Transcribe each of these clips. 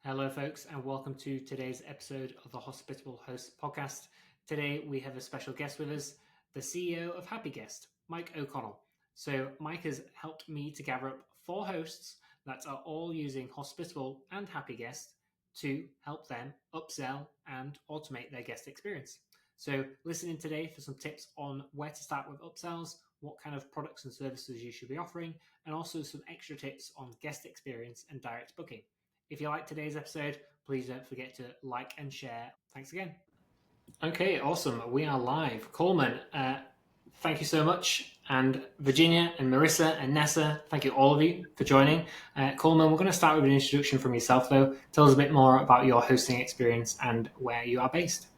Hello, folks, and welcome to today's episode of the Hospitable Hosts podcast. Today, we have a special guest with us, the CEO of Happy Guest, Mike O'Connell. So, Mike has helped me to gather up 4 hosts that are all using Hospitable and Happy Guest to help them upsell and automate their guest experience. So, listen in today for some tips on where to start with upsells, what kind of products and services you should be offering, and also some extra tips on guest experience and direct booking. If you like today's episode, please don't forget to like and share. Thanks again. Okay, awesome. We are live. Coleman, thank you so much. And Virginia and Marissa and Nessa, thank you all of you for joining. Coleman, we're going to start with an introduction from yourself, though. Tell us a bit more about your hosting experience and where you are based.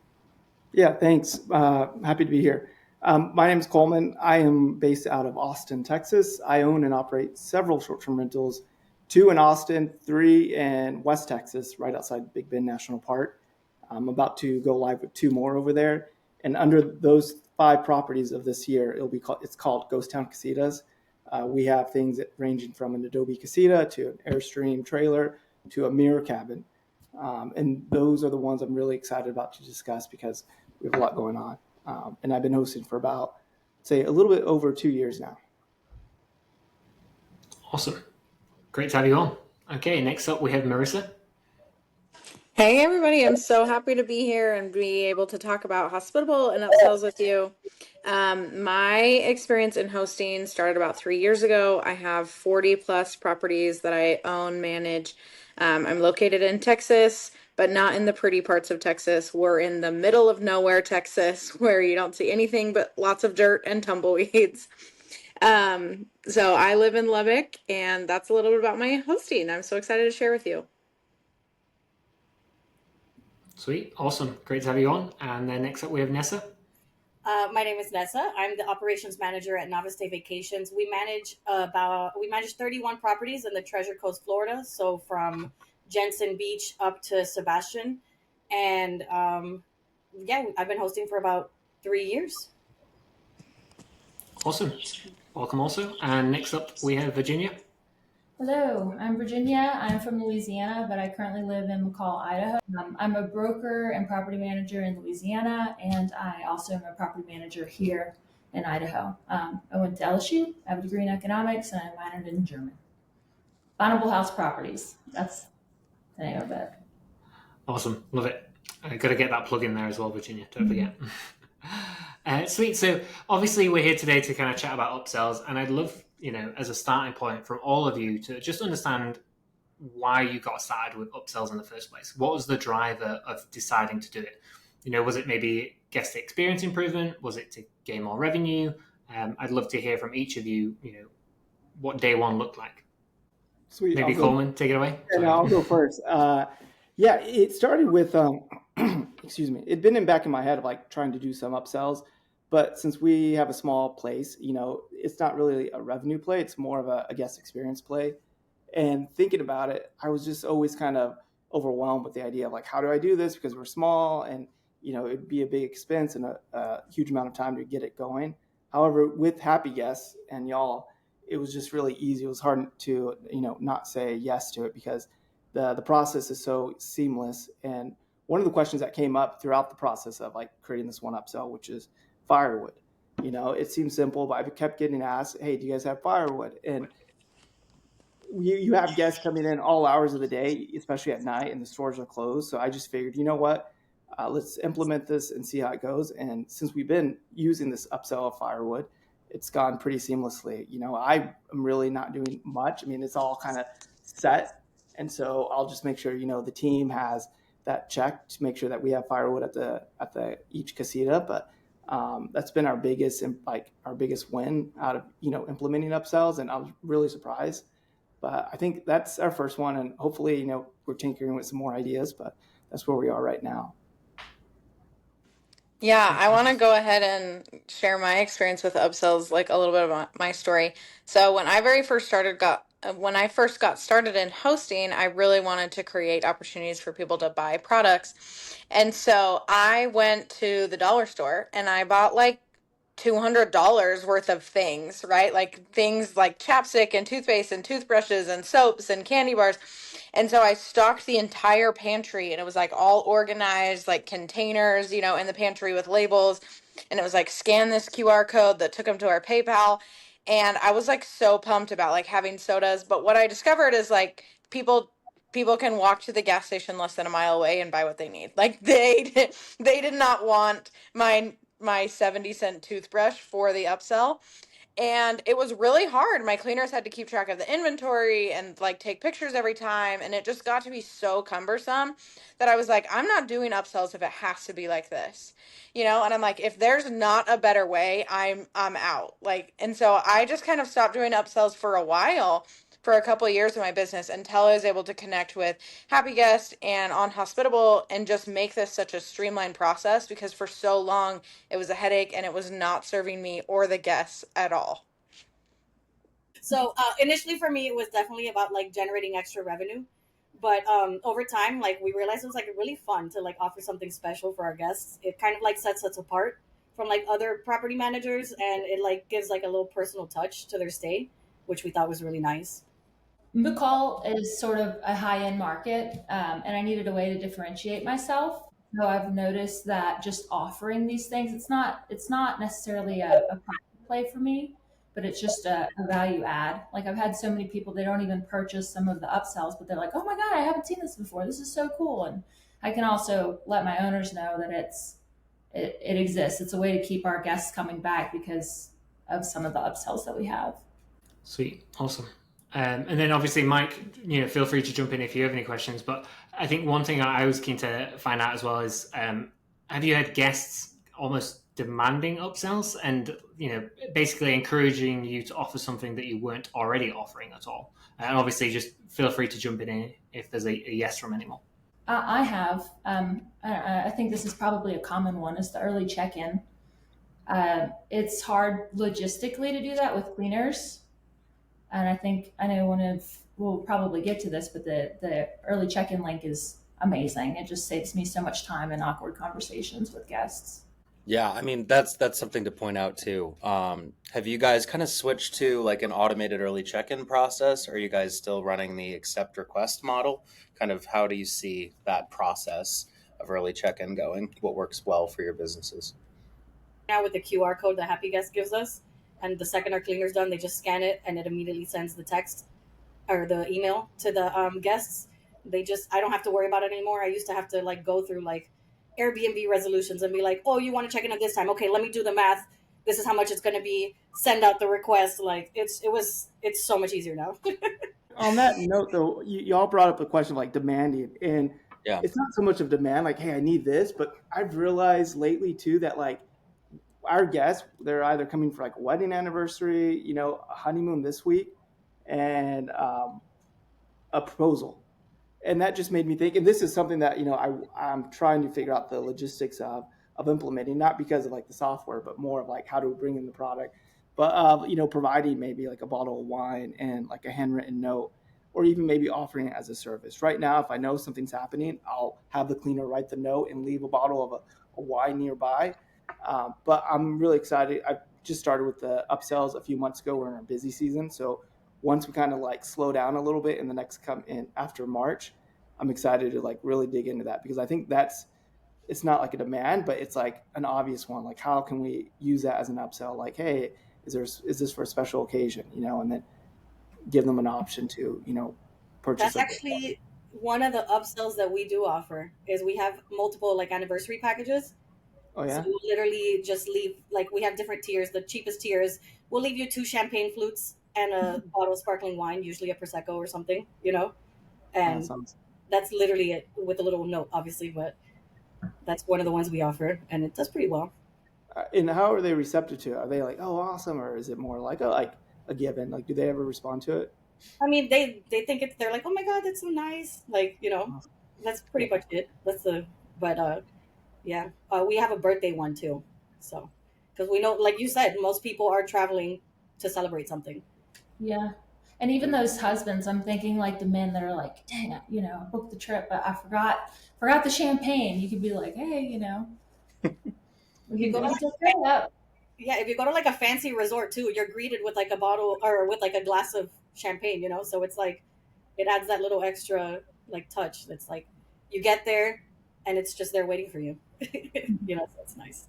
Yeah, thanks. Happy to be here. My name is Coleman. I am based out of Austin, Texas. I own and operate several short-term rentals, 2 in Austin, 3 in West Texas, right outside Big Bend National Park. I'm about to go live with 2 more over there. And under those 5 properties of this year, it's called Ghost Town Casitas. We have things that ranging from an Adobe Casita to an Airstream trailer to a mirror cabin. And those are the ones I'm really excited about to discuss because we have a lot going on. And I've been hosting for about, say, a little bit over 2 years now. Awesome. Great to have you on. Okay, next up we have Marissa. Hey everybody, I'm so happy to be here and be able to talk about Hospitable and Upsells with you. My experience in hosting started about 3 years ago. I have 40 plus properties that I own, manage. I'm located in Texas, but not in the pretty parts of Texas. We're in the middle of nowhere, Texas, where you don't see anything but lots of dirt and tumbleweeds. So I live in Lubbock, and that's a little bit about my hosting. I'm so excited to share with you. Sweet. Awesome. Great to have you on. And then next up we have Nessa. My name is Nessa. I'm the operations manager at Naviste Vacations. We manage 31 properties in the Treasure Coast, Florida. So from Jensen Beach up to Sebastian. And I've been hosting for about 3 years. Awesome. Welcome also. And next up we have Virginia. Hello, I'm Virginia. I'm from Louisiana, but I currently live in McCall, Idaho. I'm a broker and property manager in Louisiana, and I also am a property manager here in Idaho. I went to LSU, I have a degree in economics, and I minored in German. Hospitable House Properties, that's the name of it. Awesome, love it. I got to get that plug in there as well, Virginia, don't forget. Sweet, so obviously we're here today to kind of chat about upsells, and I'd love, as a starting point from all of you to just understand why you got started with upsells in the first place. What was the driver of deciding to do it? Was it maybe guest experience improvement? Was it to gain more revenue? I'd love to hear from each of you, what day one looked like. Sweet. Maybe Coleman, take it away. Yeah, I'll go first. It started with, excuse me, it'd been back in my head of like trying to do some upsells. But since we have a small place, it's not really a revenue play. It's more of a guest experience play. And thinking about it, I was just always kind of overwhelmed with the idea of like, how do I do this? Because we're small and, it'd be a big expense and a huge amount of time to get it going. However, with Happy Guests and y'all, it was just really easy. It was hard to, not say yes to it because the process is so seamless. And one of the questions that came up throughout the process of like creating this one upsell, which is firewood. It seems simple, but I kept getting asked, hey, do you guys have firewood? And you have guests coming in all hours of the day, especially at night, and the stores are closed. So I just figured, let's implement this and see how it goes. And since we've been using this upsell of firewood, it's gone pretty seamlessly. I am really not doing much. It's all kind of set. And so I'll just make sure, the team has that checked to make sure that we have firewood at the each casita. But that's been our biggest win out of, implementing upsells. And I was really surprised. But I think that's our first one. And hopefully, we're tinkering with some more ideas, but that's where we are right now. Yeah, I want to go ahead and share my experience with upsells, like a little bit about my story. So when I first got started in hosting, I really wanted to create opportunities for people to buy products. And so I went to the dollar store and I bought like $200 worth of things, right? Like things like chapstick and toothpaste and toothbrushes and soaps and candy bars. And so I stocked the entire pantry, and it was like all organized, like containers, you know, in the pantry with labels. And it was like, scan this QR code that took them to our PayPal. And I was like so pumped about like having sodas. But what I discovered is like people can walk to the gas station less than a mile away and buy what they need. Like they did not want my 70-cent toothbrush for the upsell. And it was really hard. My cleaners had to keep track of the inventory and like take pictures every time, and it just got to be so cumbersome that I was like, I'm not doing upsells if it has to be like this. You know, and I'm like, if there's not a better way, I'm out. Like, and so I just kind of stopped doing upsells for a while, for a couple of years in my business, until I was able to connect with Happy Guest and on Hospitable and just make this such a streamlined process, because for so long it was a headache and it was not serving me or the guests at all. So initially for me, it was definitely about like generating extra revenue. But over time, like we realized it was like really fun to like offer something special for our guests. It kind of like sets us apart from like other property managers, and it like gives like a little personal touch to their stay, which we thought was really nice. McCall is sort of a high-end market, and I needed a way to differentiate myself. So I've noticed that just offering these things, it's not necessarily a profit play for me, but it's just a value add. Like I've had so many people, they don't even purchase some of the upsells, but they're like, oh my God, I haven't seen this before. This is so cool. And I can also let my owners know that it exists. It's a way to keep our guests coming back because of some of the upsells that we have. Sweet. Awesome. And then obviously, Mike, you know, feel free to jump in if you have any questions. But I think one thing I was keen to find out as well is, have you had guests almost demanding upsells and, you know, basically encouraging you to offer something that you weren't already offering at all? And obviously, just feel free to jump in if there's a yes from anyone. I have. I think this is probably a common one. Is the early check-in. It's hard logistically to do that with cleaners, and I know we'll probably get to this, but the early check-in link is amazing. It just saves me so much time and awkward conversations with guests. Yeah, I mean that's something to point out too. Have you guys kind of switched to like an automated early check-in process? Or are you guys still running the accept request model? Kind of how do you see that process of early check-in going? What works well for your businesses? Now with the QR code that Happy Guest gives us, and the second our cleaner's done, they just scan it and it immediately sends the text or the email to the guests. I don't have to worry about it anymore. I used to have to like go through like Airbnb resolutions and be like, oh, you want to check in at this time? Okay, let me do the math. This is how much it's going to be. Send out the request. Like it's so much easier now. On that note, though, you all brought up a question of like demanding, and Yeah. it's not so much of demand, like, hey, I need this, but I've realized lately too that like our guests, they're either coming for like a wedding anniversary, you know, a honeymoon this week, and a proposal. And that just made me think, and this is something that, you know, I'm trying to figure out the logistics of implementing, not because of like the software, but more of like how do we bring in the product, but you know, providing maybe like a bottle of wine and like a handwritten note, or even maybe offering it as a service. Right now, if I know something's happening, I'll have the cleaner write the note and leave a bottle of a wine nearby. But I'm really excited. I just started with the upsells a few months ago. We're in our busy season, so once we kind of like slow down a little bit in the next come in after March, I'm excited to like really dig into that, because I think it's not like a demand, but it's like an obvious one. Like, how can we use that as an upsell? Like, hey, is this for a special occasion, you know, and then give them an option to, you know, purchase. That's actually one of the upsells that we do offer is we have multiple like anniversary packages. Oh yeah. So we'll literally just leave, like we have different tiers. The cheapest tiers, we'll leave you 2 champagne flutes and a bottle of sparkling wine, usually a Prosecco or something, you know? And that's literally it, with a little note, obviously, but that's one of the ones we offer, and it does pretty well. And how are they receptive to it? Are they like, oh, awesome? Or is it more like a given? Like, do they ever respond to it? I mean, they think they're like, oh my God, that's so nice. Like, you know, that's pretty much it. Yeah, we have a birthday one too. So, because we know, like you said, most people are traveling to celebrate something. Yeah. And even those husbands, I'm thinking like the men that are like, dang it, you know, booked the trip, but I forgot the champagne. You could be like, hey, you know, we can go up. Yeah, if you go to like a fancy resort too, you're greeted with like a bottle or with like a glass of champagne, you know? So it's like, it adds that little extra like touch. That's like you get there and it's just there waiting for you. So it's nice.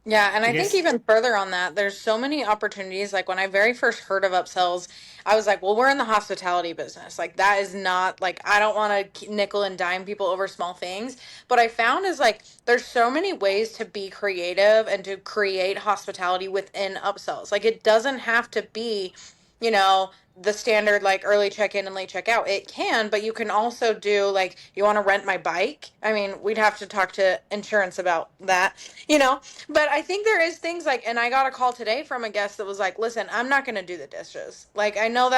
Yeah, and I I think guess even further on that, there's so many opportunities. Like when I very first heard of Upsells, I was like, well, we're in the hospitality business. Like that is not like I don't want to nickel and dime people over small things. But I found is like there's so many ways to be creative and to create hospitality within Upsells. Like it doesn't have to be, you know, the standard like early check-in and late check-out. It can, but you can also do like you want to rent my bike. I mean, we'd have to talk to insurance about that, you know. But I think there is things like, and I got a call today from a guest that was like, listen, I'm not going to do the dishes. Like, I know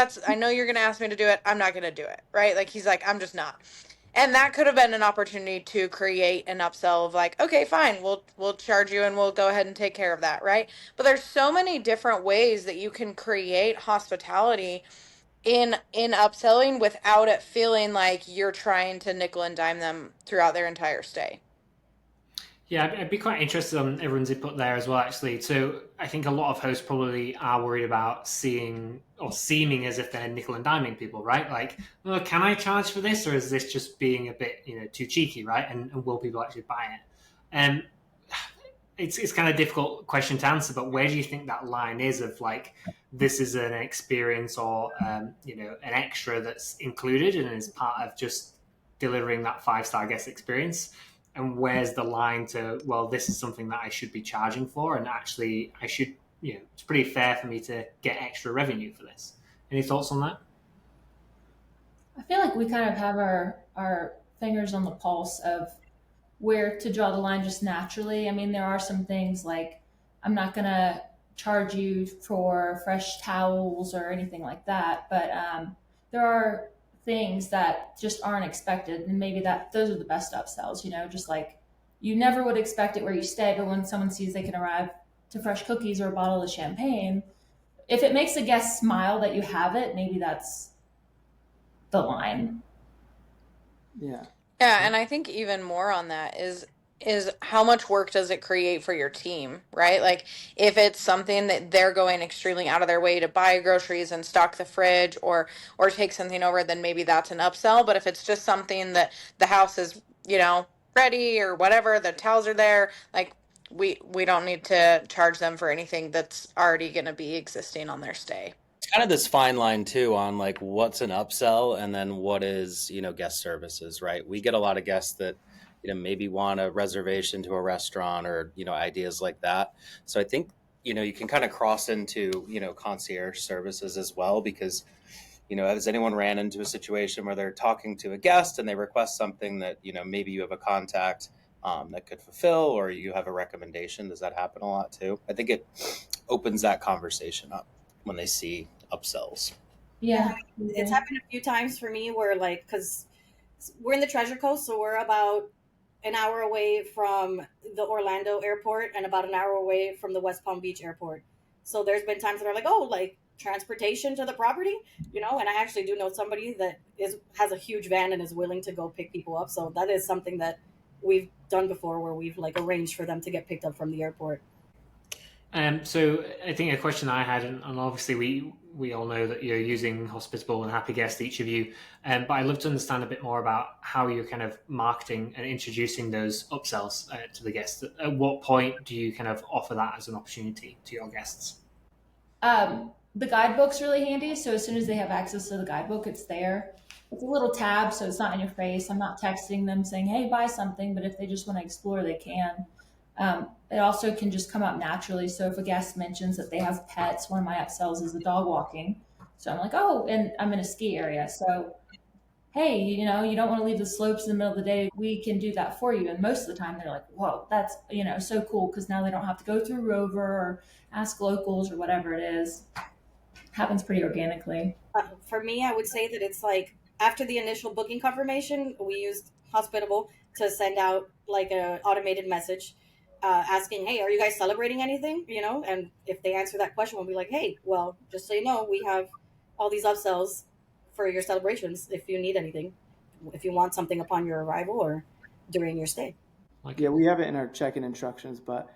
you're going to ask me to do it. I'm not going to do it. Right. Like, he's like, I'm just not. And that could have been an opportunity to create an upsell of like, okay, fine, we'll charge you and we'll go ahead and take care of that. Right. But there's so many different ways that you can create hospitality in upselling without it feeling like you're trying to nickel and dime them throughout their entire stay. Yeah, I'd be quite interested on everyone's input there as well, actually. So I think a lot of hosts probably are worried about seeing or seeming as if they're nickel and diming people, right? Like, well, can I charge for this, or is this just being a bit, too cheeky, right? And will people actually buy it? And it's kind of a difficult question to answer, but where do you think that line is of like this is an experience or an extra that's included and is part of just delivering that 5-star guest experience? And where's the line to, well, this is something that I should be charging for, and actually I should, it's pretty fair for me to get extra revenue for this. Any thoughts on that? I feel like we kind of have our fingers on the pulse of where to draw the line just naturally. I mean, there are some things like I'm not going to charge you for fresh towels or anything like that, but there are things that just aren't expected, and maybe those are the best upsells. Just like you never would expect it where you stay, but when someone sees they can arrive to fresh cookies or a bottle of champagne, if it makes a guest smile that you have it, maybe that's the line. Yeah. Yeah, and I think even more on that is how much work does it create for your team, right? Like if it's something that they're going extremely out of their way to buy groceries and stock the fridge or take something over, then maybe that's an upsell. But if it's just something that the house is, ready or whatever, the towels are there, like we don't need to charge them for anything that's already going to be existing on their stay. It's kind of this fine line too on like what's an upsell and then what is, guest services, right? We get a lot of guests that, maybe want a reservation to a restaurant or, ideas like that. So I think, you can kind of cross into, concierge services as well, because, has anyone ran into a situation where they're talking to a guest and they request something that, maybe you have a contact that could fulfill, or you have a recommendation? Does that happen a lot too? I think it opens that conversation up when they see upsells. Yeah. It's happened a few times for me where like, because we're in the Treasure Coast, so we're about an hour away from the Orlando airport and about an hour away from the West Palm Beach airport. So there's been times that are like, oh, like transportation to the property, and I actually do know somebody that has a huge van and is willing to go pick people up. So that is something that we've done before, where we've like arranged for them to get picked up from the airport. So I think a question I had, and obviously we all know that you're using Hospitable and Happy Guest, each of you, but I'd love to understand a bit more about how you're kind of marketing and introducing those upsells to the guests. At what point do you kind of offer that as an opportunity to your guests? The guidebook's really handy. So as soon as they have access to the guidebook, it's there. It's a little tab, so it's not in your face. I'm not texting them saying, hey, buy something, but if they just want to explore, they can. It also can just come up naturally. So if a guest mentions that they have pets, one of my upsells is the dog walking. So I'm like, oh, and I'm in a ski area. So, hey, you don't want to leave the slopes in the middle of the day. We can do that for you. And most of the time they're like, whoa, that's, so cool. Because now they don't have to go through Rover or ask locals or whatever it is. Happens pretty organically. For me, I would say that it's like after the initial booking confirmation, we used Hospitable to send out like an automated message asking, hey, are you guys celebrating anything? And if they answer that question, we'll be like, hey, well, just so you know, we have all these upsells for your celebrations if you need anything, if you want something upon your arrival or during your stay. Yeah, we have it in our check-in instructions, but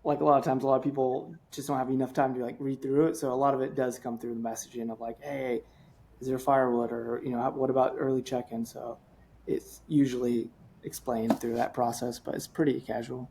like a lot of times, a lot of people just don't have enough time to like read through it. So a lot of it does come through the messaging of like, hey, is there firewood, or what about early check-in? So it's usually explained through that process, but it's pretty casual.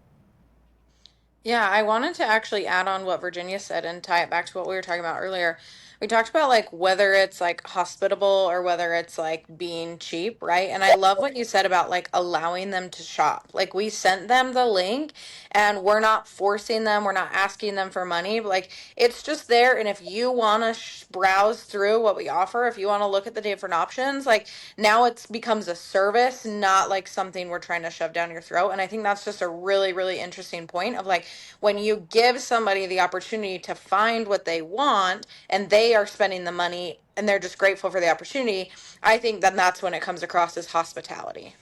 Yeah, I wanted to actually add on what Virginia said and tie it back to what we were talking about earlier. We talked about like whether it's like hospitable or whether it's like being cheap, right? And I love what you said about like allowing them to shop. Like we sent them the link and we're not forcing them, we're not asking them for money, but like it's just there. And if you want to browse through what we offer, if you want to look at the different options, like now it becomes a service, not like something we're trying to shove down your throat. And I think that's just a really, really interesting point of like, when you give somebody the opportunity to find what they want and they are spending the money and they're just grateful for the opportunity, I think then that's when it comes across as hospitality.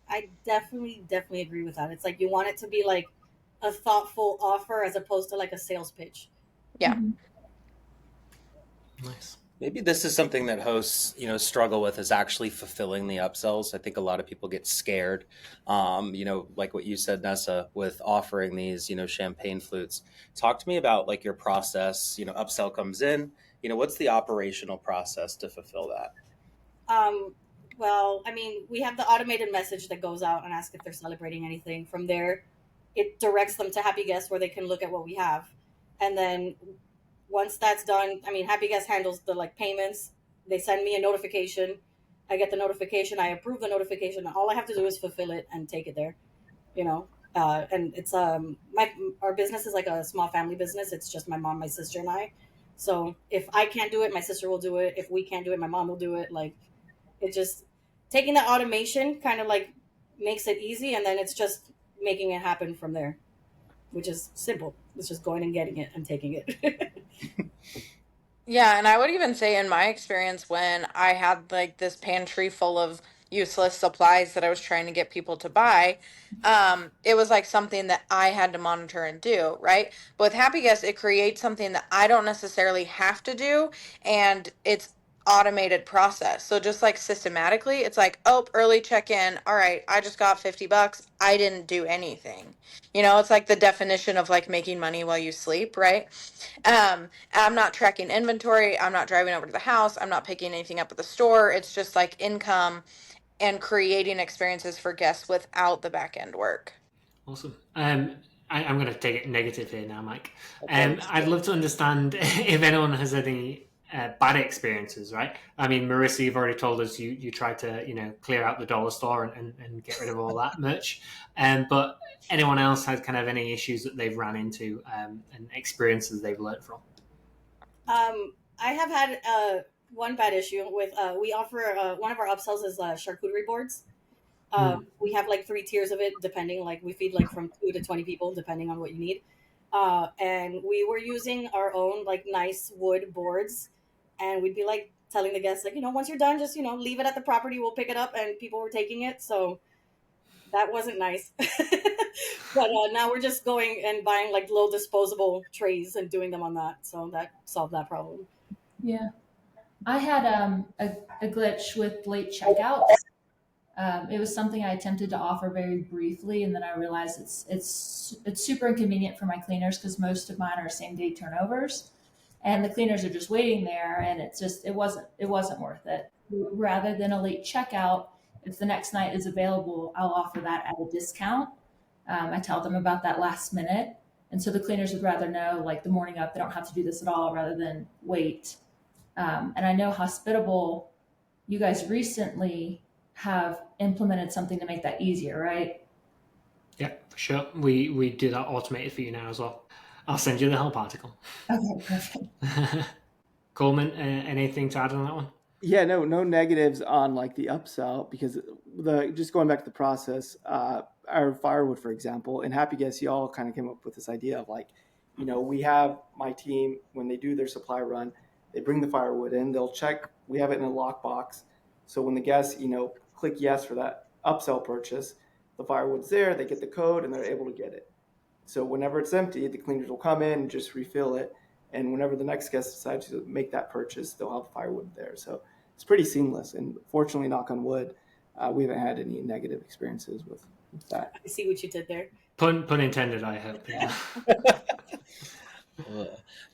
I definitely agree with that. It's like you want it to be like a thoughtful offer as opposed to like a sales pitch. Yeah. Mhm. Nice. Maybe this is something that hosts, struggle with, is actually fulfilling the upsells. I think a lot of people get scared, like what you said, Nessa, with offering these, champagne flutes. Talk to me about like your process. Upsell comes in. What's the operational process to fulfill that? Well, I mean, we have the automated message that goes out and asks if they're celebrating anything. From there, it directs them to Happy Guest where they can look at what we have. And then once that's done, I mean, Happy Guest handles the like payments. They send me a notification. I get the notification. I approve the notification. All I have to do is fulfill it and take it there. You know, and it's our business is like a small family business. It's just my mom, my sister, and I. So if I can't do it, my sister will do it. If we can't do it, my mom will do it. Like it just taking that automation kind of like makes it easy, and then it's just making it happen from there, which is simple. It's just going and getting it and taking it. Yeah, and I would even say in my experience when I had like this pantry full of useless supplies that I was trying to get people to buy, it was like something that I had to monitor and do, right? But with Happy Guest, it creates something that I don't necessarily have to do, and it's automated process. So just like systematically, it's like, oh, early check-in. All right, I just got $50. I didn't do anything. It's like the definition of like making money while you sleep, right? I'm not tracking inventory. I'm not driving over to the house. I'm not picking anything up at the store. It's just like income and creating experiences for guests without the back end work. Awesome. I'm going to take it negative here now, Mike. Okay. I'd love to understand if anyone has any bad experiences, right? I mean, Marissa, you've already told us you tried to, clear out the dollar store and get rid of all that merch. But anyone else has kind of any issues that they've ran into and experiences they've learned from? I have had one bad issue with we offer one of our upsells is charcuterie boards. We have like 3 tiers of it, depending. Like we feed like from 2 to 20 people, depending on what you need. And we were using our own like nice wood boards, and we'd be like telling the guests like, once you're done, just leave it at the property. We'll pick it up, and people were taking it, so that wasn't nice. But now we're just going and buying like little disposable trays and doing them on that, so that solved that problem. Yeah. I had a glitch with late checkouts. It was something I attempted to offer very briefly, and then I realized it's super inconvenient for my cleaners because most of mine are same day turnovers, and the cleaners are just waiting there, and it wasn't worth it. Rather than a late checkout, if the next night is available, I'll offer that at a discount. I tell them about that last minute, and so the cleaners would rather know like the morning up they don't have to do this at all rather than wait. And I know Hospitable, you guys recently have implemented something to make that easier, right? Yeah, for sure. We do that automated for you now as well. I'll send you the help article. Okay, perfect. Coleman, anything to add on that one? Yeah, no negatives on like the upsell, because just going back to the process, our firewood, for example, in Happy Guest, you all kind of came up with this idea of like, we have my team, when they do their supply run, they bring the firewood in, they'll check, we have it in a lockbox. So when the guests, click yes for that upsell purchase, the firewood's there, they get the code, and they're able to get it. So whenever it's empty, the cleaners will come in and just refill it. And whenever the next guest decides to make that purchase, they'll have firewood there. So it's pretty seamless. And fortunately, knock on wood, we haven't had any negative experiences with that. I see what you did there. Pun intended, I hope. Yeah.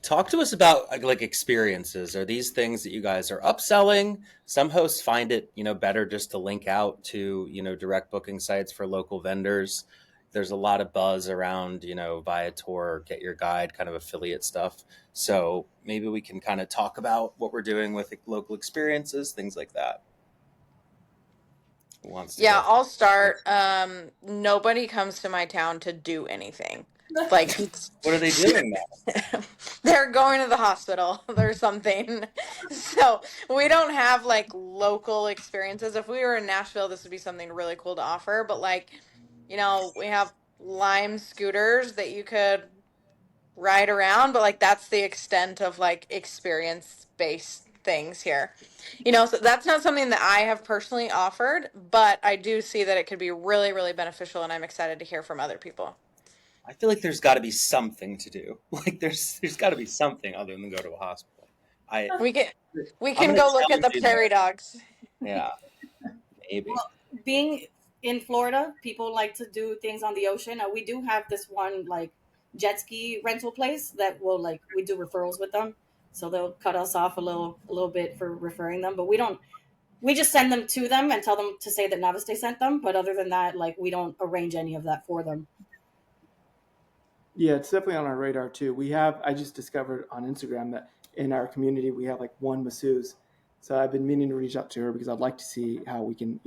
Talk to us about like experiences. Are these things that you guys are upselling? Some hosts find it, better just to link out to, direct booking sites for local vendors. There's a lot of buzz around, Viator, Get Your Guide, kind of affiliate stuff. So maybe we can kind of talk about what we're doing with local experiences, things like that. Who wants to Yeah, go? I'll start. Nobody comes to my town to do anything. Like, What are they doing now? they're going to the hospital or something. So we don't have like local experiences. If we were in Nashville, this would be something really cool to offer. But like, we have Lime scooters that you could ride around, but like that's the extent of like experience based things here. So that's not something that I have personally offered, but I do see that it could be really, really beneficial, and I'm excited to hear from other people. I feel like there's got to be something to do. Like there's got to be something other than go to a hospital. We can we I'm can gonna go look at challenge the you prairie there. dogs. Yeah, maybe. Well, being in Florida, people like to do things on the ocean. We do have this one like jet ski rental place that will like we do referrals with them, so they'll cut us off a little bit for referring them. But we don't. We just send them to them and tell them to say that Naviste sent them. But other than that, like we don't arrange any of that for them. Yeah, it's definitely on our radar too. I just discovered on Instagram that in our community we have like one masseuse. So I've been meaning to reach out to her because I'd like to see how we can,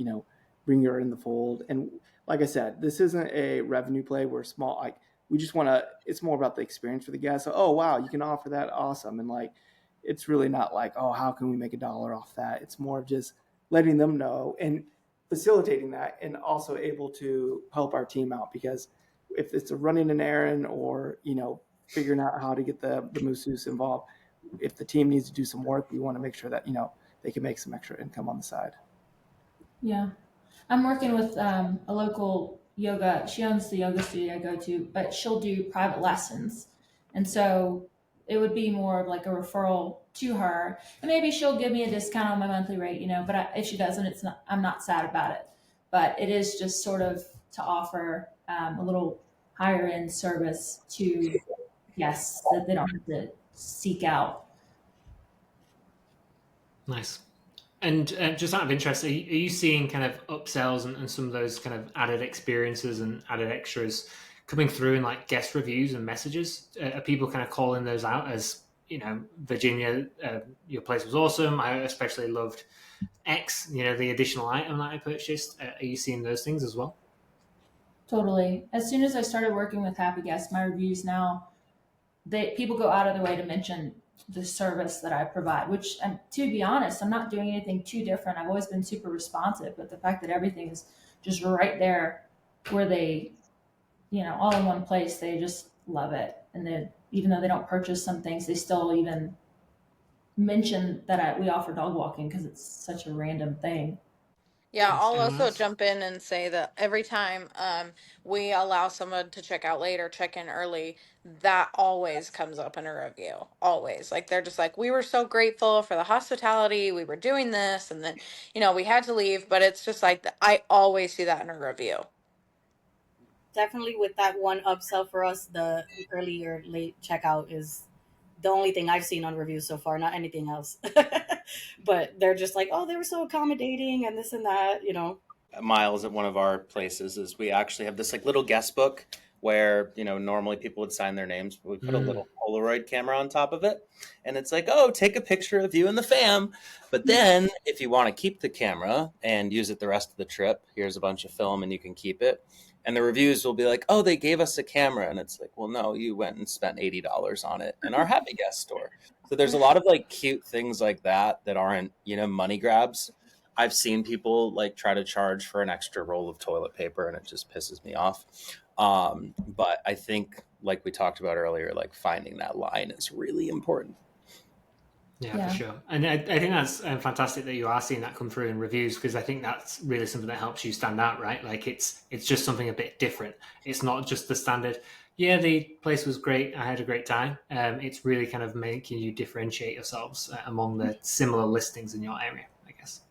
bring her in the fold. And like I said, this isn't a revenue play. We're small. Like we just want to, it's more about the experience for the guests. So, oh, wow, you can offer that. Awesome. And like, it's really not like, oh, how can we make $1 off that? It's more of just letting them know and facilitating that and also able to help our team out because if it's a running an errand or figuring out how to get the masseuse involved, if the team needs to do some work, we want to make sure that they can make some extra income on the side. Yeah. I'm working with a local yoga. She owns the yoga studio I go to, but she'll do private lessons. And so it would be more of like a referral to her. And maybe she'll give me a discount on my monthly rate, but if she doesn't, I'm not sad about it. But it is just sort of to offer a little higher end service to guests that they don't have to seek out. Nice. And just out of interest, are you seeing kind of upsells and some of those kind of added experiences and added extras coming through in like guest reviews and messages? Are people kind of calling those out as, Virginia, your place was awesome. I especially loved X, the additional item that I purchased. Are you seeing those things as well? Totally. As soon as I started working with Happy Guest, my reviews now, people go out of their way to mention the service that I provide, which, to be honest, I'm not doing anything too different. I've always been super responsive, but the fact that everything is just right there where they, all in one place, they just love it. And then even though they don't purchase some things, they still even mention that we offer dog walking because it's such a random thing. Yeah, Nice. I'll Anyone also else? jump in and say that every time we allow someone to check out late or check in early, that always comes up in a review. Always. Like they're just like, we were so grateful for the hospitality, we were doing this, and then, we had to leave, but it's just like, I always see that in a review. Definitely with that one upsell for us, the early or late checkout is the only thing I've seen on reviews so far, not anything else. But they're just like, oh, they were so accommodating and this and that, Miles, at one of our places, is we actually have this like little guest book where normally people would sign their names, but we put a little Polaroid camera on top of it, and it's like, oh, take a picture of you and the fam. But then if you want to keep the camera and use it the rest of the trip, here's a bunch of film and you can keep it. And the reviews will be like, oh, they gave us a camera, and it's like, well, no, you went and spent $80 on it in our Happy Guest store. So there's a lot of like cute things like that aren't money grabs. I've seen people like try to charge for an extra roll of toilet paper, and it just pisses me off. But I think, like we talked about earlier, like finding that line is really important. Yeah, for sure. And I think that's fantastic that you are seeing that come through in reviews, because I think that's really something that helps you stand out, right? Like it's just something a bit different. It's not just the standard, yeah, the place was great, I had a great time. It's really kind of making you differentiate yourselves among the similar listings in your area, I guess.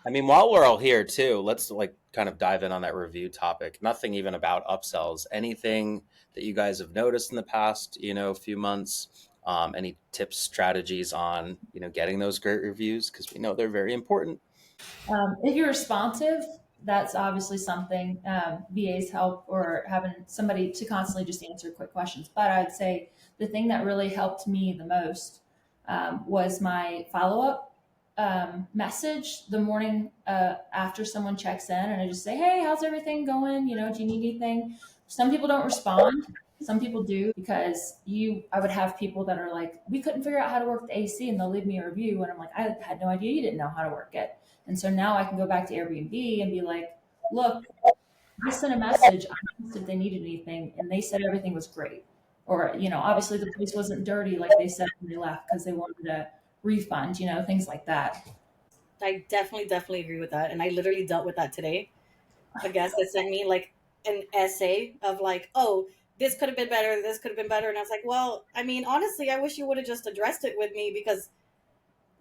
I mean, while we're all here too, let's like kind of dive in on that review topic. Nothing even about upsells. Anything that you guys have noticed in the past, few months? Any tips, strategies on, getting those great reviews? Because we know they're very important. If you're responsive, that's obviously something VAs help, or having somebody to constantly just answer quick questions. But I'd say the thing that really helped me the most was my follow up message the morning after someone checks in, and I just say, "Hey, how's everything going? Do you need anything?" Some people don't respond. Some people do, because I would have people that are like, "We couldn't figure out how to work the AC," and they'll leave me a review, and I'm like, "I had no idea you didn't know how to work it." And so now I can go back to Airbnb and be like, "Look, I sent a message. I asked if they needed anything, and they said everything was great." Or, obviously the place wasn't dirty like they said when they left, because they wanted a refund, things like that. I definitely agree with that. And I literally dealt with that today. A guest that sent me like an essay of like, oh, this could have been better, this could have been better. And I was like, well, I mean, honestly, I wish you would have just addressed it with me, because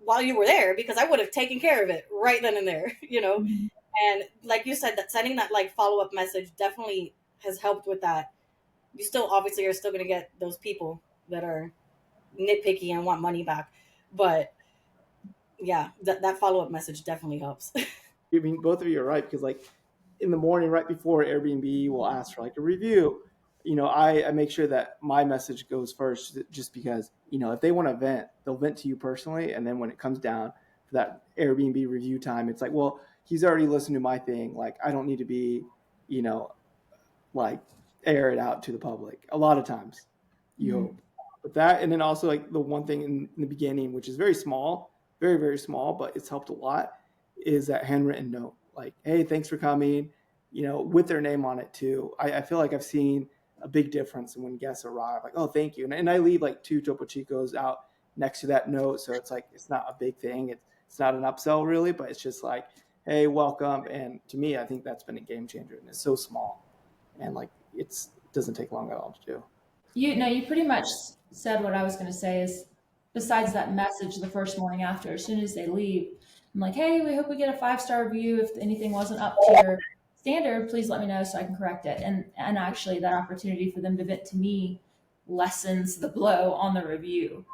while you were there, because I would have taken care of it right then and there, Mm-hmm. And like you said, that sending that like follow up message definitely has helped with that. You still obviously are still going to get those people that are nitpicky and want money back, but yeah, that follow up message definitely helps. I mean, both of you are right, because like in the morning, right before Airbnb will ask for like a review, I make sure that my message goes first, just because, if they want to vent, they'll vent to you personally. And then when it comes down for that Airbnb review time, it's like, well, he's already listened to my thing. Like, I don't need to be, you know, like air it out to the public a lot of times, you Mm-hmm. hope. But that, and then also like the one thing in the beginning, which is very small, very, very small, but it's helped a lot, is that handwritten note. Like, hey, thanks for coming, with their name on it too. I feel like I've seen a big difference when guests arrive. Like, oh, thank you. And I leave like 2 Topo Chicos out next to that note. So it's like, it's not a big thing. It's not an upsell really, but it's just like, hey, welcome. And to me, I think that's been a game changer. And it's so small. And like, it doesn't take long at all to do. You pretty much said what I was going to say. Is besides that message the first morning after, as soon as they leave, I'm like, "Hey, we hope we get a 5-star review. If anything wasn't up to your standard, please let me know so I can correct it." And actually, that opportunity for them to vent to me lessens the blow on the review.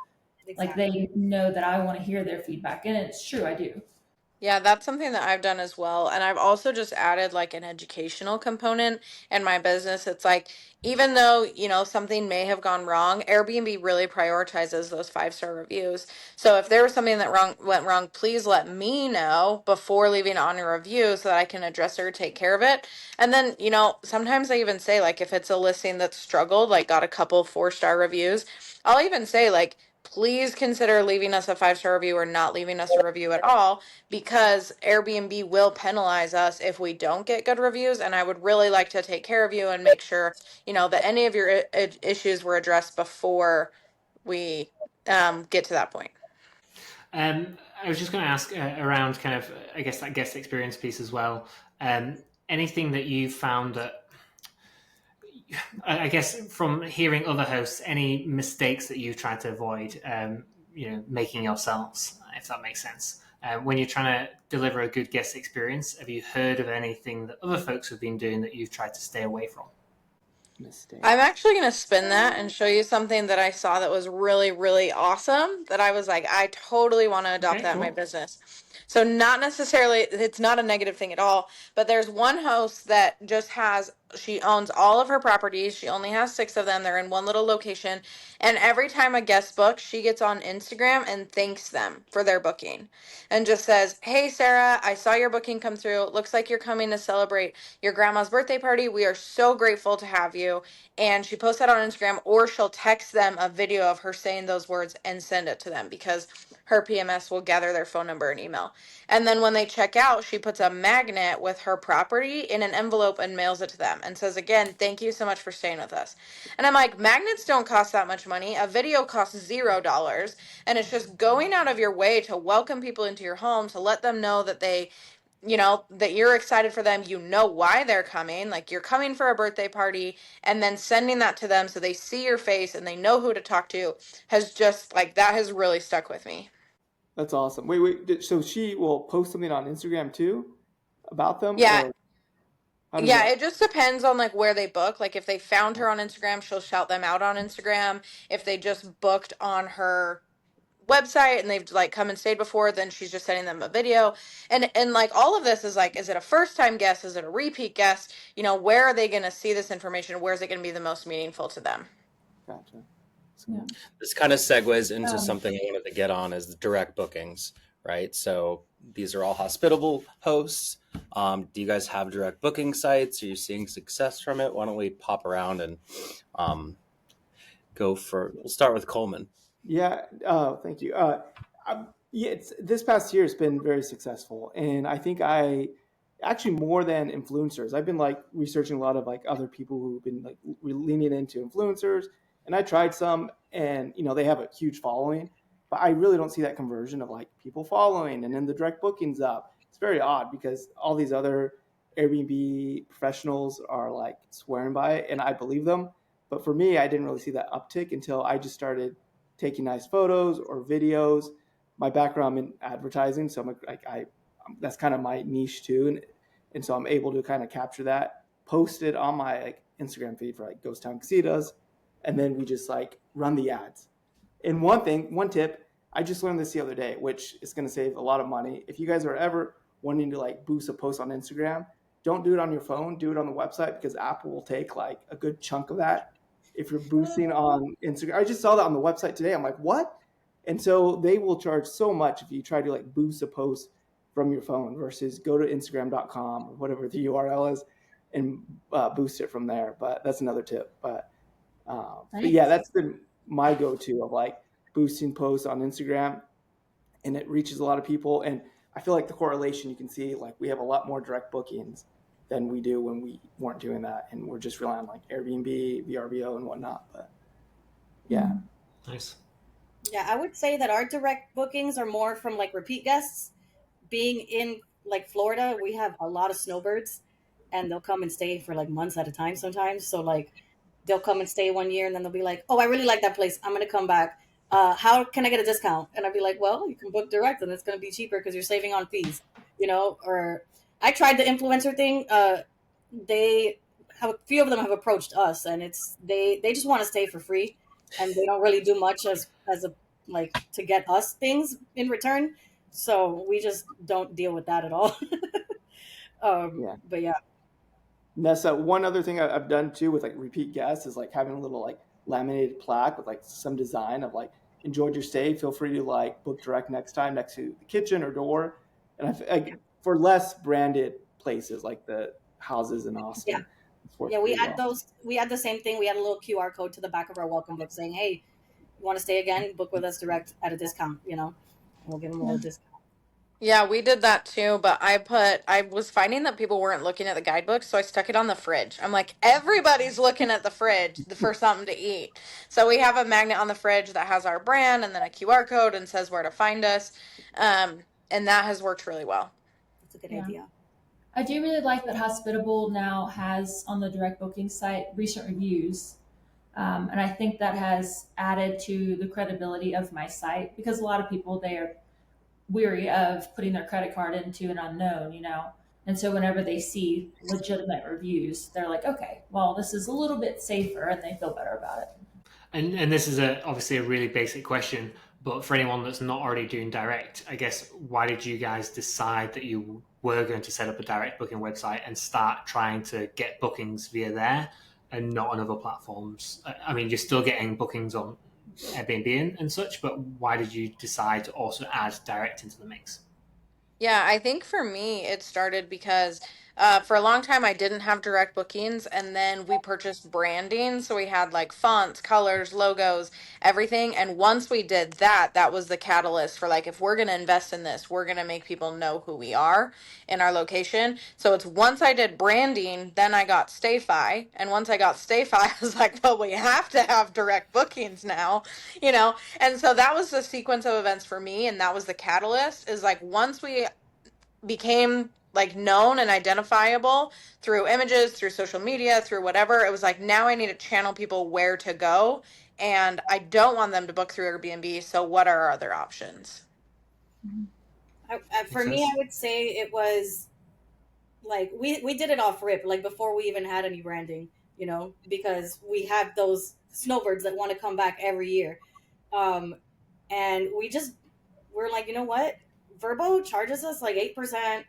Like, Exactly. they know that I want to hear their feedback, and it's true, I do. Yeah, that's something that I've done as well. And I've also just added like an educational component in my business. It's like, even though, something may have gone wrong, Airbnb really prioritizes those 5-star reviews. So if there was something that went wrong, please let me know before leaving on a review so that I can address it or take care of it. And then, sometimes I even say, like, if it's a listing that struggled, like got a couple 4-star reviews, I'll even say, like, please consider leaving us a 5-star review or not leaving us a review at all, because Airbnb will penalize us if we don't get good reviews. And I would really like to take care of you and make sure, that any of your issues were addressed before we get to that point. I was just going to ask around kind of, I guess, that guest experience piece as well. Anything that you found that, I guess, from hearing other hosts, any mistakes that you've tried to avoid, making yourselves, if that makes sense? When you're trying to deliver a good guest experience, have you heard of anything that other folks have been doing that you've tried to stay away from? I'm Mistakes. actually going to spin that and show you something that I saw that was really, really awesome, that I was like, I totally want to adopt Okay, that in my cool. business. So, not necessarily, it's not a negative thing at all, but there's one host that just she owns all of her properties. She only has 6 of them. They're in one little location. And every time a guest books, she gets on Instagram and thanks them for their booking and just says, "Hey, Sarah, I saw your booking come through. It looks like you're coming to celebrate your grandma's birthday party. We are so grateful to have you." And she posts that on Instagram, or she'll text them a video of her saying those words and send it to them, because her PMS will gather their phone number and email. And then when they check out, she puts a magnet with her property in an envelope and mails it to them and says, "Again, thank you so much for staying with us." And I'm like, magnets don't cost that much money. A video costs $0. And it's just going out of your way to welcome people into your home, to let them know that that you're excited for them, why they're coming, like you're coming for a birthday party, and then sending that to them so they see your face and they know who to talk to, has just, like, that has really stuck with me. That's awesome. Wait. So she will post something on Instagram too about them, Yeah, or how does yeah, that? it just depends on like where they book. Like if they found her on Instagram, she'll shout them out on Instagram. If they just booked on her website and they've like come and stayed before, then she's just sending them a video. And like all of this is like, is it a first time guest? Is it a repeat guest? You know, where are they going to see this information? Where is it going to be the most meaningful to them? Gotcha. Yeah. This kind of segues into Um, something I wanted to get on is the direct bookings, right? So these are all hospitable hosts. Do you guys have direct booking sites? Are you seeing success from it? Why don't we pop around and um, we'll start with Coleman. Yeah. Thank you. Yeah, this past year has been very successful, and I think I actually more than influencers. I've been like researching a lot of like other people who've been like leaning into influencers, and I tried some, and they have a huge following, but I really don't see that conversion of like people following and then the direct bookings up. It's very odd because all these other Airbnb professionals are like swearing by it, and I believe them. But for me, I didn't really see that uptick until I just started taking nice photos or videos. My background in advertising, so that's kind of my niche too, and so I'm able to kind of capture that, post it on my like Instagram feed for like Ghost Town Casitas, and then we just like run the ads. And one tip, I just learned this the other day, which is going to save a lot of money. If you guys are ever wanting to like boost a post on Instagram, don't do it on your phone, do it on the website because Apple will take like a good chunk of that. If you're boosting on Instagram, I just saw that on the website today. I'm like, what? And so they will charge so much if you try to like boost a post from your phone versus go to Instagram.com or whatever the URL is and boost it from there. But that's another tip. But yeah, that's been my go-to of like boosting posts on Instagram, and it reaches a lot of people. And I feel like the correlation you can see, like we have a lot more direct bookings than we do when we weren't doing that, and we're just relying on like Airbnb, VRBO, and whatnot. But yeah, Nice. Yeah, I would say that our direct bookings are more from like repeat guests. Being in like Florida, we have a lot of snowbirds, and they'll come and stay for like months at a time sometimes. So like they'll come and stay 1 year, and then they'll be like, "Oh, I really like that place. I'm gonna come back. How can I get a discount?" And I'd be like, "Well, you can book direct, and it's gonna be cheaper because you're saving on fees, you know." Or I tried the influencer thing. They have a few of them have approached us, and they just want to stay for free, and they don't really do much as a like to get us things in return. So we just don't deal with that at all. yeah. But yeah, Nessa, one other thing I've done too with like repeat guests is like having a little like laminated plaque with like some design of like enjoyed your stay. Feel free to like book direct next time next to the kitchen or door. And for less branded places like the houses in yeah, Austin, it's worked yeah. We pretty add well. those. We add the same thing. We add a little QR code to the back of our welcome book saying, "Hey, you want to stay again? Book with us direct at a discount." And we'll give them a little discount. Yeah, we did that too, but I was finding that people weren't looking at the guidebooks, so I stuck it on the fridge. I'm like, everybody's looking at the fridge for something to eat. So we have a magnet on the fridge that has our brand and then a QR code and says where to find us. And that has worked really well. That's a good Yeah. idea. I do really like that Hospitable now has on the direct booking site recent reviews. And I think that has added to the credibility of my site because a lot of people, they are weary of putting their credit card into an unknown. And so whenever they see legitimate reviews, they're like, okay, well, this is a little bit safer, and they feel better about it. And this is obviously a really basic question, but for anyone that's not already doing direct, I guess, why did you guys decide that you were going to set up a direct booking website and start trying to get bookings via there and not on other platforms? I mean, you're still getting bookings on Airbnb and such, but why did you decide to also add direct into the mix? Yeah, I think for me, it started because for a long time I didn't have direct bookings, and then we purchased branding. So we had like fonts, colors, logos, everything. And once we did that, that was the catalyst for like, if we're going to invest in this, we're going to make people know who we are in our location. So it's once I did branding, then I got Stayfi. And once I got Stayfi, I was like, well, we have to have direct bookings now, you know? And so that was the sequence of events for me. And that was the catalyst is like, once we became like known and identifiable through images, through social media, through whatever, it was like, now I need to channel people where to go. And I don't want them to book through Airbnb. So what are our other options? For me, I would say it was like we did it off rip, like before we even had any branding, because we have those snowbirds that want to come back every year. And we're like, you know what? Verbo charges us like 8%.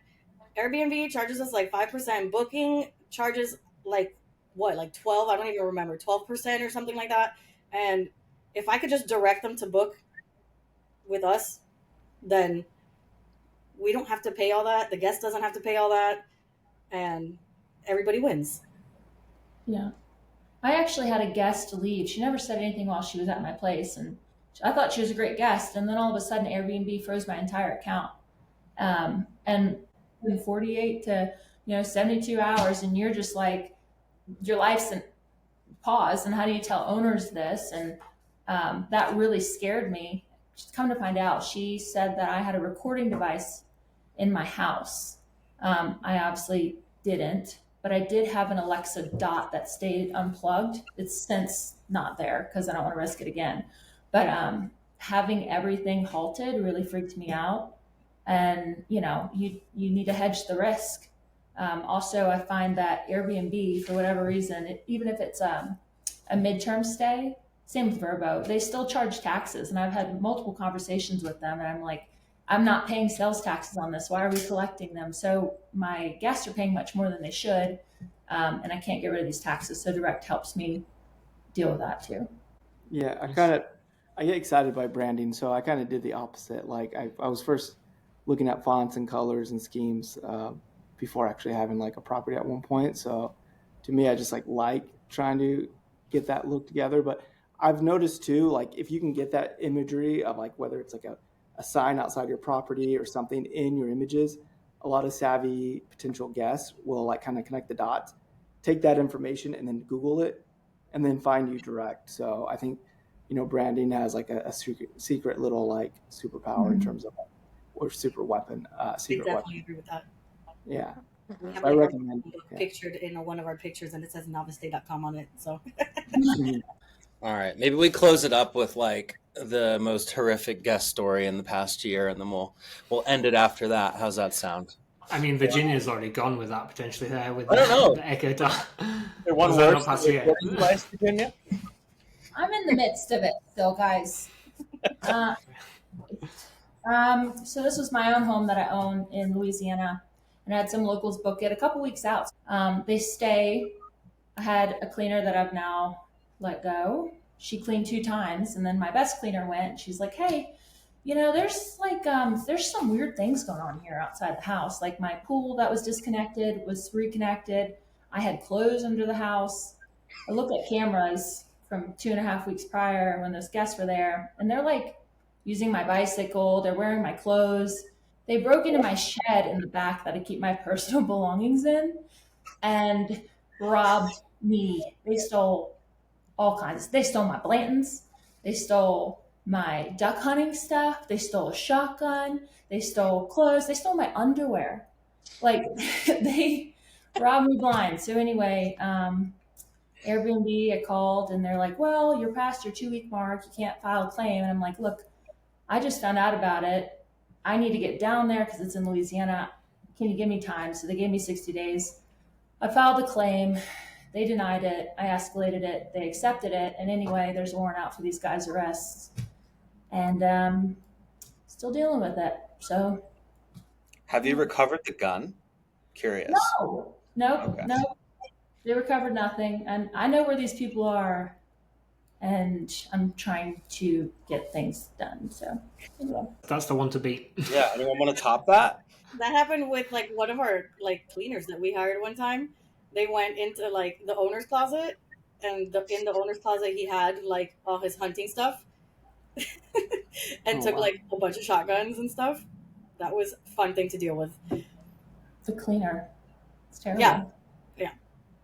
Airbnb charges us like 5%. Booking charges like what, like 12? I don't even remember, 12% or something like that. And if I could just direct them to book with us, then we don't have to pay all that. The guest doesn't have to pay all that, and everybody wins. Yeah. I actually had a guest leave. She never said anything while she was at my place, and I thought she was a great guest. And then all of a sudden, Airbnb froze my entire account. And in 48 to 72 hours, and you're just like, your life's in pause. And how do you tell owners this? And that really scared me. Just come to find out, she said that I had a recording device in my house. I obviously didn't, but I did have an Alexa Dot that stayed unplugged. It's since not there because I don't want to risk it again. But having everything halted really freaked me out. And you need to hedge the risk. Also, I find that Airbnb, for whatever reason, even if it's a midterm stay, same with Verbo, they still charge taxes. And I've had multiple conversations with them, and I'm like, I'm not paying sales taxes on this. Why are we collecting them? So my guests are paying much more than they should, and I can't get rid of these taxes. So Direct helps me deal with that too. Yeah, I get excited by branding, so I kind of did the opposite. Like I was first looking at fonts and colors and schemes before actually having like a property at one point. So to me, I just like trying to get that look together. But I've noticed too, like if you can get that imagery of like whether it's like a sign outside your property or something in your images, a lot of savvy potential guests will like kind of connect the dots, take that information and then Google it and then find you direct. So I think, branding has like a secret little like superpower in terms of or super weapon, secret Definitely weapon. agree with that. Yeah. We have I like recommend pictured in one of our pictures, and it says novice.com on it. So All right, maybe we close it up with like the most horrific guest story in the past year, and then we'll end it after that. How's that sound? I mean, Virginia's already gone with that potentially there with I don't know. the Echo Dot. There one Was that worse not past than year? recording device, Virginia? I'm in the midst of it still, guys. So this was my own home that I own in Louisiana, and I had some locals book it a couple weeks out. They stay. I had a cleaner that I've now let go. She cleaned 2 times, and then my best cleaner went. She's like, "Hey, there's like there's some weird things going on here outside the house. Like my pool that was disconnected was reconnected. I had clothes under the house. I looked at cameras from 2.5 weeks prior when those guests were there, and they're like using my bicycle. They're wearing my clothes. They broke into my shed in the back that I keep my personal belongings in and robbed me. They stole all kinds. They stole my Blantons. They stole my duck hunting stuff. They stole a shotgun. They stole clothes. They stole my underwear. Like they robbed me blind. So anyway, Airbnb, I called and they're like, well, you're past your 2-week mark. You can't file a claim. And I'm like, look, I just found out about it. I need to get down there because it's in Louisiana. Can you give me time? So they gave me 60 days. I filed a claim. They denied it. I escalated it. They accepted it. And anyway, there's a warrant out for these guys' arrests. And still dealing with it. So. Have you recovered the gun? Curious. No. Nope. Okay. Nope. They recovered nothing. And I know where these people are. And I'm trying to get things done. So anyway. That's the one to beat. Yeah. Anyone want to top that? that happened with like one of our like cleaners that we hired one time. They went into like the owner's closet, and in the owner's closet he had like all his hunting stuff, and took wow. like a bunch of shotguns and stuff. That was a fun thing to deal with. The cleaner. It's terrible. Yeah.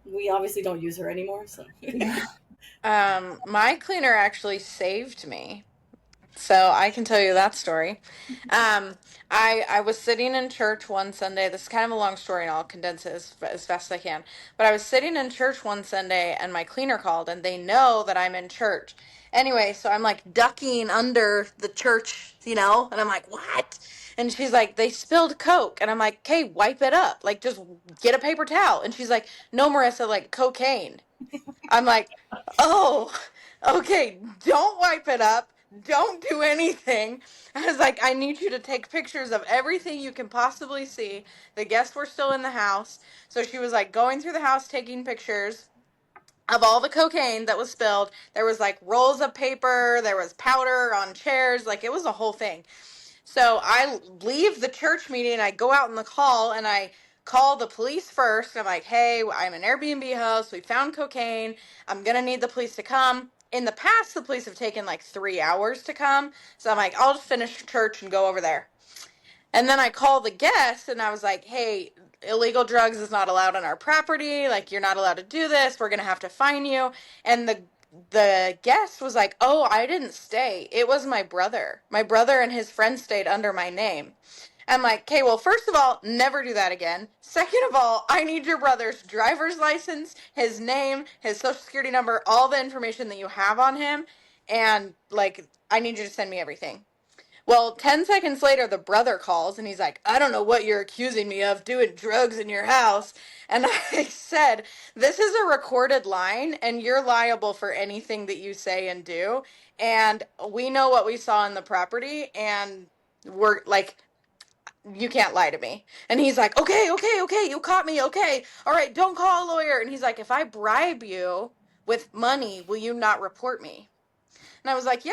We obviously don't use her anymore, so. My cleaner actually saved me So I can tell you that story. I was sitting in church one Sunday. This is kind of a long story, and I'll condense it as fast as I can. But I was sitting in church one Sunday, and my cleaner called, and they know that I'm in church. Anyway, so I'm like ducking under the church, and I'm like, what? And she's like, they spilled Coke. And I'm like, okay, wipe it up. Like, just get a paper towel. And she's like, no, Marissa, like cocaine. I'm like, oh, okay, don't wipe it up. Don't do anything. I was like, I need you to take pictures of everything you can possibly see. The guests were still in the house. So she was like going through the house taking pictures of all the cocaine that was spilled. There was like rolls of paper, there was powder on chairs, like it was a whole thing. So I leave the church meeting, I go out in the hall, and I call the police first. I'm like, hey, I'm an Airbnb host. We found cocaine. I'm going to need the police to come. In the past, the police have taken like 3 hours to come. So I'm like, I'll just finish church and go over there. And then I call the guest and I was like, hey, illegal drugs is not allowed on our property. Like, you're not allowed to do this. We're going to have to fine you. And the guest was like, oh, I didn't stay. It was my brother. My brother and his friend stayed under my name. I'm like, okay, well, first of all, never do that again. Second of all, I need your brother's driver's license, his name, his social security number, all the information that you have on him. And like, I need you to send me everything. Well, 10 seconds later, the brother calls and he's like, I don't know what you're accusing me of, doing drugs in your house. And I said, this is a recorded line and you're liable for anything that you say and do. And we know what we saw in the property and we're like, you can't lie to me. And he's like, okay, you caught me, okay. All right, don't call a lawyer. And he's like, if I bribe you with money, will you not report me? And I was like, yeah,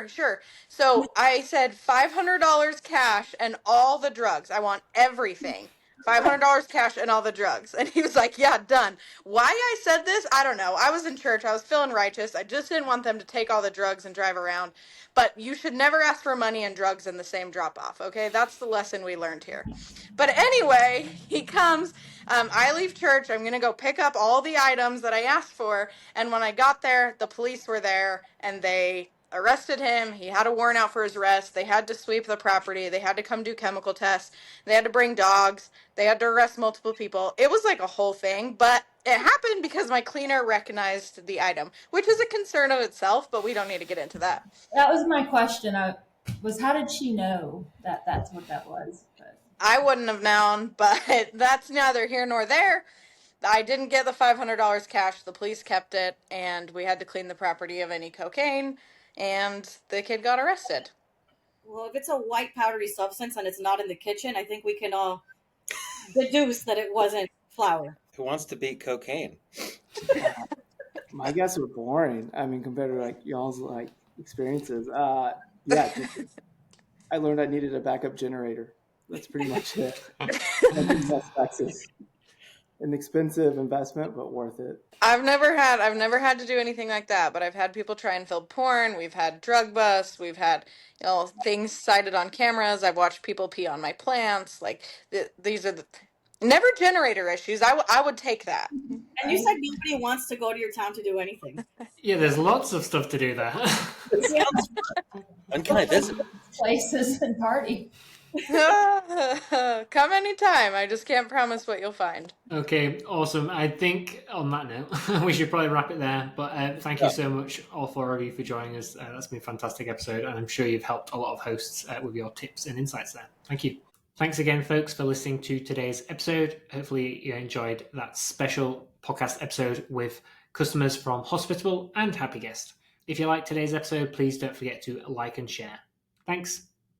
sure. So I said $500 cash and all the drugs. I want everything. $500 cash and all the drugs. And he was like, yeah, done. Why I said this, I don't know. I was in church. I was feeling righteous. I just didn't want them to take all the drugs and drive around. But you should never ask for money and drugs in the same drop-off, okay? That's the lesson we learned here. But anyway, he comes. I leave church. I'm going to go pick up all the items that I asked for. And when I got there, the police were there and they arrested him. He had a warrant out for his arrest. They had to sweep the property. They had to come do chemical tests. They had to bring dogs. They had to arrest multiple people. It was like a whole thing, but it happened because my cleaner recognized the item, which is a concern of itself, but we don't need to get into that. That was my question. How did she know that that's what that was? But I wouldn't have known, but that's neither here nor there. I didn't get the $500 cash. The police kept it, and we had to clean the property of any cocaine, and the kid got arrested. Well, if it's a white powdery substance and it's not in the kitchen, I think we can all deduce that it wasn't flour. Who wants to beat cocaine? My guests were boring. I mean, compared to like y'all's like experiences. Yeah, I learned I needed a backup generator. That's pretty much it. That's Texas. An expensive investment, but worth it. I've never had to do anything like that, but I've had people try and film porn. We've had drug busts. We've had, things cited on cameras. I've watched people pee on my plants. Like these are never generator issues. I would take that. And you said nobody wants to go to your town to do anything. Yeah, there's lots of stuff to do there. When can I visit? places and party. Come anytime. I just can't promise what you'll find. Okay, awesome. I think on that note, we should probably wrap it there. But thank you so much, all four of you, for joining us. That's been a fantastic episode, and I'm sure you've helped a lot of hosts with your tips and insights there. Thank you. Thanks again, folks, for listening to today's episode. Hopefully you enjoyed that special podcast episode with customers from Hospitable and Happy Guest. If you liked today's episode, please don't forget to like and share. Thanks.